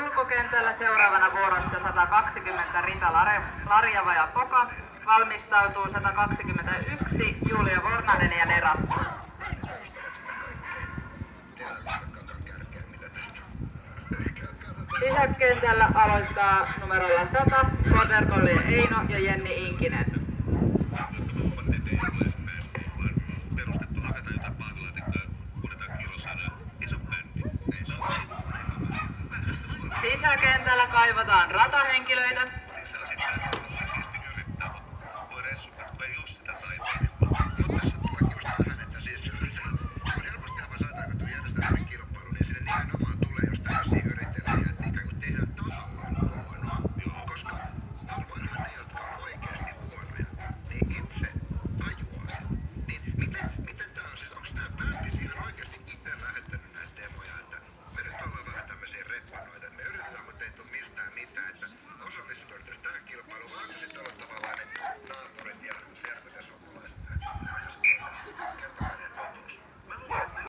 Ulkokentällä seuraavana vuorossa 120 Rita Larjava ja Poka. Valmistautuu 121 Julia Vornanen ja Nera. Sisäkentällä aloittaa numerolla 100 Korderkolli Eino ja Jenni Inkinen. Sisäkentällä kaivataan ratahenkilöitä.